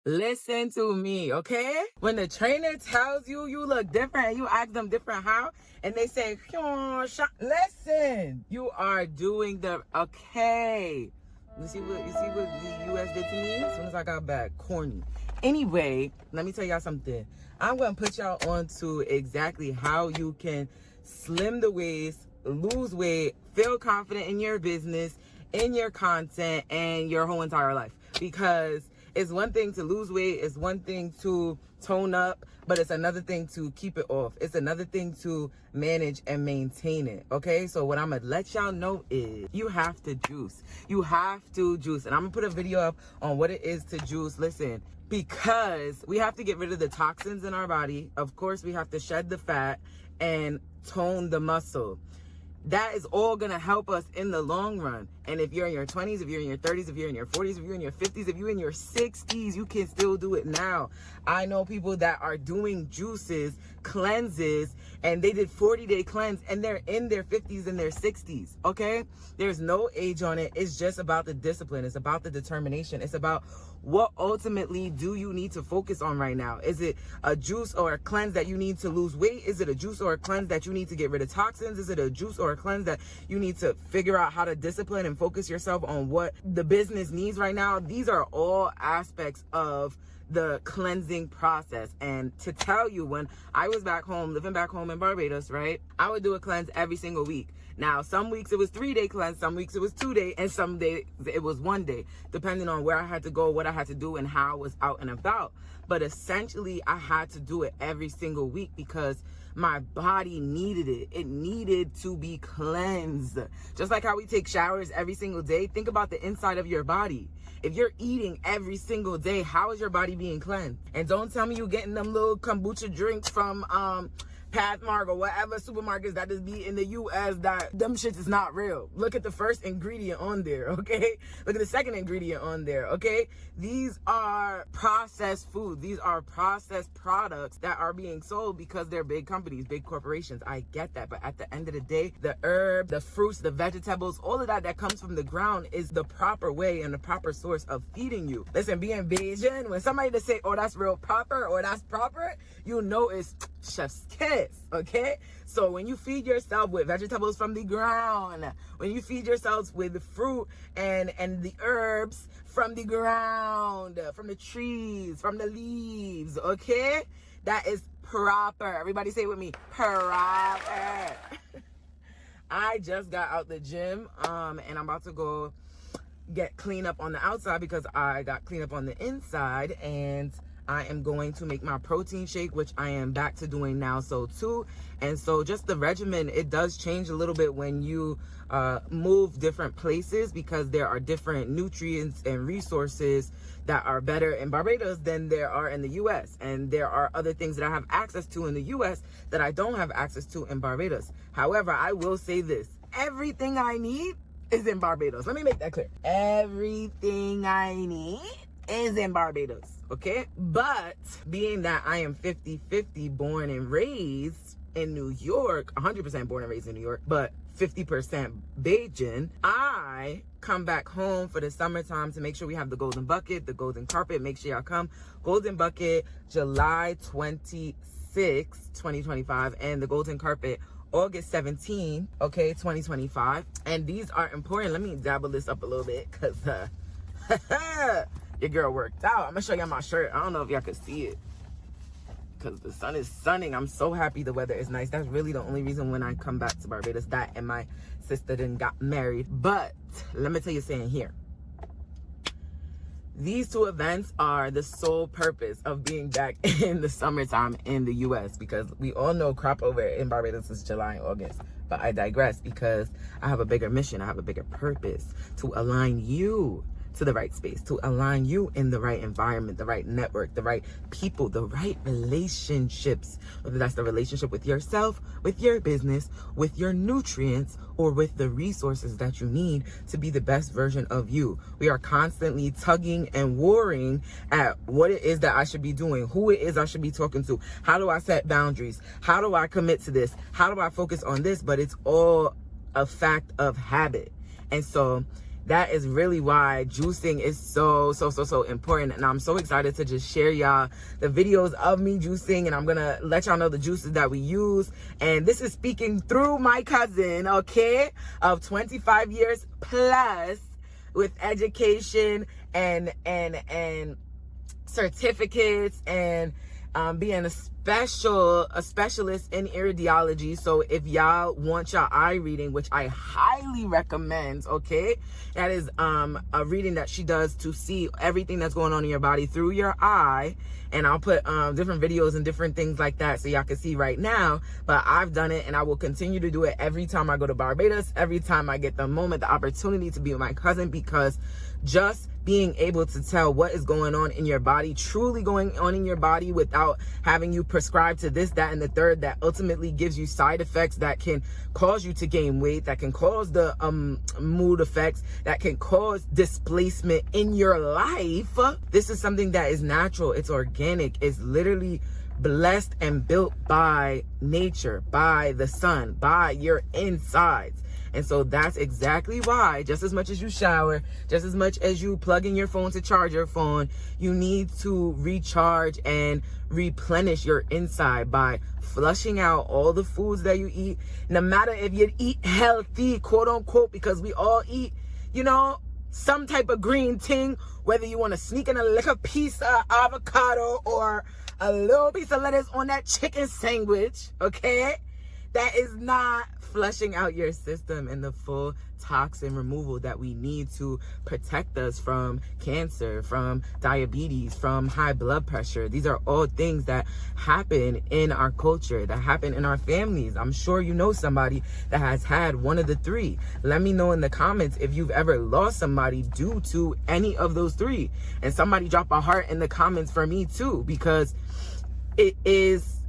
Listen to me, okay? When the trainer tells you you look different and you ask them different how, and they say, listen, you are doing the, okay. You see what the US did to me as soon as I got back? Corny. Anyway, let me tell y'all something. I'm going to put y'all on to exactly how you can slim the waist, lose weight, feel confident in your business, in your content, and your whole entire life. Because it's one thing to lose weight, it's one thing to tone up, but it's another thing to keep it off. It's another thing to manage and maintain it, okay? So what I'm gonna let y'all know is you have to juice. You have to juice. And I'm gonna put a video up on what it is to juice. Listen, because we have to get rid of the toxins in our body. Of course, we have to shed the fat and tone the muscle. That is all gonna help us in the long run. And if you're in your 20s, if you're in your 30s, if you're in your 40s, if you're in your 50s, if you're in your 60s, you can still do it now. I know people that are doing juices, cleanses, and they did 40-day cleanse and they're in their 50s and their 60s, okay? There's no age on it. It's just about the discipline. It's about the determination. It's about what ultimately do you need to focus on right now? Is it a juice or a cleanse that you need to lose weight? Is it a juice or a cleanse that you need to get rid of toxins? Is it a juice or a cleanse that you need to figure out how to discipline and focus yourself on what the business needs right now? These are all aspects of the cleansing process. And to tell you, when I was back home, living back home in Barbados, right, I would do a cleanse every single week. Now, some weeks it was 3-day cleanse, some weeks it was 2-day, and some days it was 1 day, depending on where I had to go, what I had to do, and how I was out and about. But essentially, I had to do it every single week because my body needed it. It needed to be cleansed. Just like how we take showers every single day, think about the inside of your body. If you're eating every single day, how is your body being cleansed? And don't tell me you're getting them little kombucha drinks from Pathmark or whatever supermarkets that just be in the US, that them shits is not real. Look at the first ingredient on there, okay? Look at the second ingredient on there, okay? These are processed foods. These are processed products that are being sold because they're big companies, big corporations. I get that, but at the end of the day, the herb, the fruits, the vegetables, all of that comes from the ground is the proper way and the proper source of feeding you. Listen, being Bayesian, when somebody to say, oh, that's real proper or that's proper, you know it's chef's kiss, okay? So when you feed yourself with vegetables from the ground, when you feed yourselves with fruit and the herbs from the ground, from the trees, from the leaves, okay? That is proper. Everybody say it with me, proper. I just got out the gym, and I'm about to go get clean up on the outside because I got clean up on the inside, and I am going to make my protein shake, which I am back to doing now so too. And so just the regimen, it does change a little bit when you move different places because there are different nutrients and resources that are better in Barbados than there are in the US. And there are other things that I have access to in the US that I don't have access to in Barbados. However, I will say this, everything I need is in Barbados. Let me make that clear. Everything I need is in Barbados, okay? But being that I am 50-50 born and raised in New York, 100% born and raised in New York, but 50% Bajan, I come back home for the summertime to make sure we have the golden bucket, the golden carpet. Make sure y'all come. Golden bucket, July 26, 2025, and the golden carpet, August 17, okay, 2025. And these are important. Let me dabble this up a little bit because your girl worked out. I'm gonna show y'all my shirt. I don't know if y'all could see it because the sun is sunning. I'm so happy the weather is nice. That's really the only reason when I come back to Barbados, that and my sister then got married. But let me tell you something here. These two events are the sole purpose of being back in the summertime in the US, because we all know crop over in Barbados is July and August. But I digress because I have a bigger mission. I have a bigger purpose to align you to the right space, to align you in the right environment, the right network, the right people, the right relationships, whether that's the relationship with yourself, with your business, with your nutrients, or with the resources that you need to be the best version of you. We are constantly tugging and warring at what it is that I should be doing, who it is I should be talking to, how do I set boundaries, how do I commit to this, how do I focus on this, but it's all a fact of habit. And so that is really why juicing is so important. And I'm so excited to just share y'all the videos of me juicing, and I'm gonna let y'all know the juices that we use. And this is speaking through my cousin, okay, of 25 years plus with education and certificates, and being a specialist in iridology. So if y'all want your eye reading, which I highly recommend, okay, that is a reading that she does to see everything that's going on in your body through your eye. And I'll put different videos and different things like that so y'all can see right now. But I've done it, and I will continue to do it every time I go to Barbados, every time I get the moment, the opportunity to be with my cousin, because just being able to tell what is going on in your body, truly going on in your body, without having you prescribe to this, that, and the third, that ultimately gives you side effects that can cause you to gain weight, that can cause the mood effects, that can cause displacement in your life. This is something that is natural, it's organic, it's literally blessed and built by nature, by the sun, by your insides. And so that's exactly why, just as much as you shower, just as much as you plug in your phone to charge your phone, you need to recharge and replenish your inside by flushing out all the foods that you eat. No matter if you eat healthy, quote unquote, because we all eat, you know, some type of green thing, whether you want to sneak in a little piece of avocado or a little piece of lettuce on that chicken sandwich, okay? That is not flushing out your system and the full toxin removal that we need to protect us from cancer, from diabetes, from high blood pressure. These are all things that happen in our culture, that happen in our families. I'm sure you know somebody that has had one of the three. Let me know in the comments if you've ever lost somebody due to any of those three. And somebody drop a heart in the comments for me too, because it is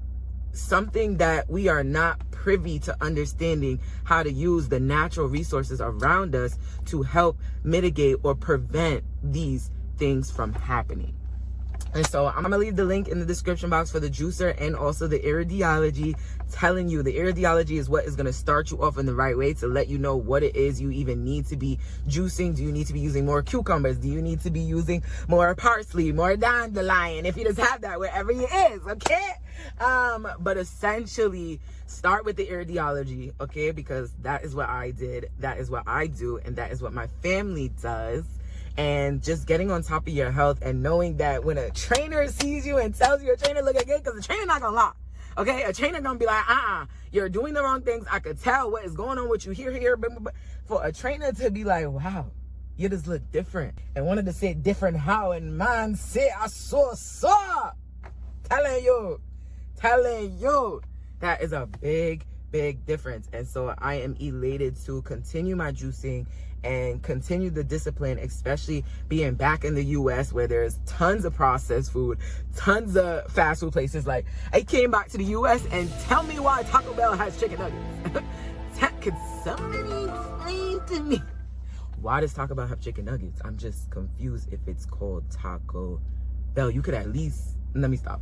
something that we are not privy to understanding how to use the natural resources around us to help mitigate or prevent these things from happening. And so I'm gonna leave the link in the description box for the juicer and also the Iridology, telling you the Iridology is what is gonna start you off in the right way to let you know what it is you even need to be juicing. Do you need to be using more cucumbers? Do you need to be using more parsley, more dandelion? If you just have that wherever you is, okay? But essentially start with the Iridology, okay? Because that is what I did, that is what I do, and that is what my family does. And just getting on top of your health and knowing that when a trainer sees you and tells you your trainer looking good, because the trainer not gonna lie, okay? A trainer gonna be like, you're doing the wrong things. I could tell what is going on with you here. But for a trainer to be like, wow, you just look different. And wanted to say different how, and man say, I saw. Telling you, that is a big difference. And so I am elated to continue my juicing and continue the discipline, especially being back in the US where there's tons of processed food, tons of fast food places. Like, I came back to the US, and tell me why Taco Bell has chicken nuggets. Could somebody explain to me, why does Taco Bell have chicken nuggets? I'm just confused if it's called Taco Bell. You could at least, let me stop.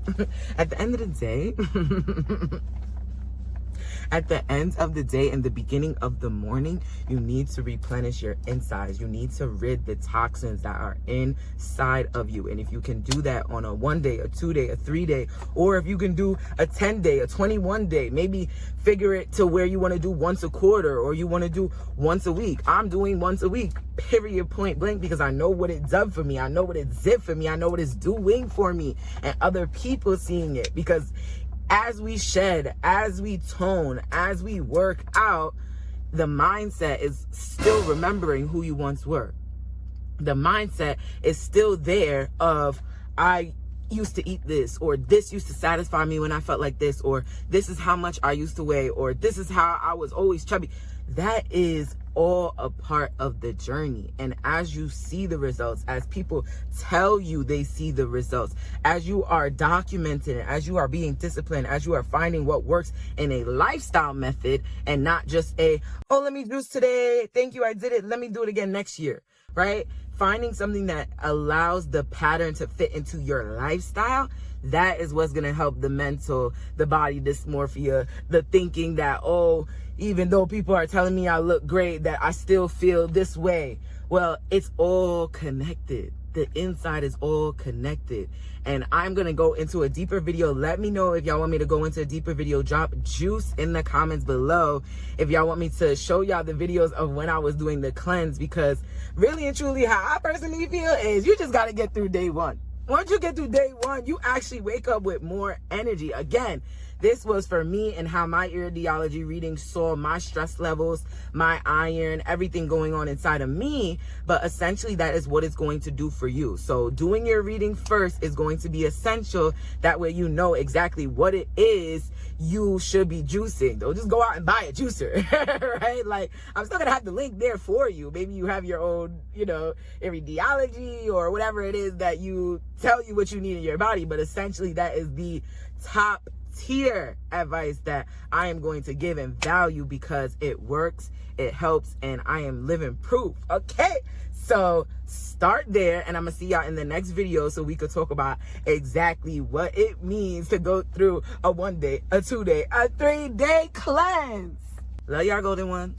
At the end of the day, at the end of the day and the beginning of the morning, you need to replenish your insides. You need to rid the toxins that are inside of you. And if you can do that on a 1 day, a 2 day, a 3 day, or if you can do a 10 day, a 21 day, maybe figure it to where you want to do once a quarter, or you want to do once a week. I'm doing once a week, period, point blank, because I know what it done for me. I know what it did for me. I know what it's doing for me, and other people seeing it. Because as we shed, as we tone, as we work out, the mindset is still remembering who you once were. The mindset is still there of, I used to eat this, or this used to satisfy me when I felt like this, or this is how much I used to weigh, or this is how I was always chubby. That is all a part of the journey. And as you see the results, as people tell you they see the results, as you are documenting it, as you are being disciplined, as you are finding what works in a lifestyle method and not just a, oh, let me juice today, thank you, I did it, let me do it again next year, right? Finding something that allows the pattern to fit into your lifestyle, that is what's going to help the mental, the body dysmorphia, the thinking that, oh, even though people are telling me I look great, that I still feel this way. Well, it's all connected. The inside is all connected. And I'm going to go into a deeper video. Let me know if y'all want me to go into a deeper video. Drop juice in the comments below if y'all want me to show y'all the videos of when I was doing the cleanse, because really and truly how I personally feel is you just got to get through day one. Once you get through day one, you actually wake up with more energy. Again, this was for me and how my Iridology reading saw my stress levels, my iron, everything going on inside of me. But essentially, that is what it's going to do for you. So doing your reading first is going to be essential. That way you know exactly what it is you should be juicing. Don't just go out and buy a juicer, right? Like, I'm still going to have the link there for you. Maybe you have your own, Iridology or whatever it is that you tell you what you need in your body. But essentially, that is the top tier advice that I am going to give and value, because it works, it helps, and I am living proof. Okay, so start there, and I'm gonna see y'all in the next video so we could talk about exactly what it means to go through a 1 day, a 2 day, a 3 day cleanse. Love y'all, golden ones.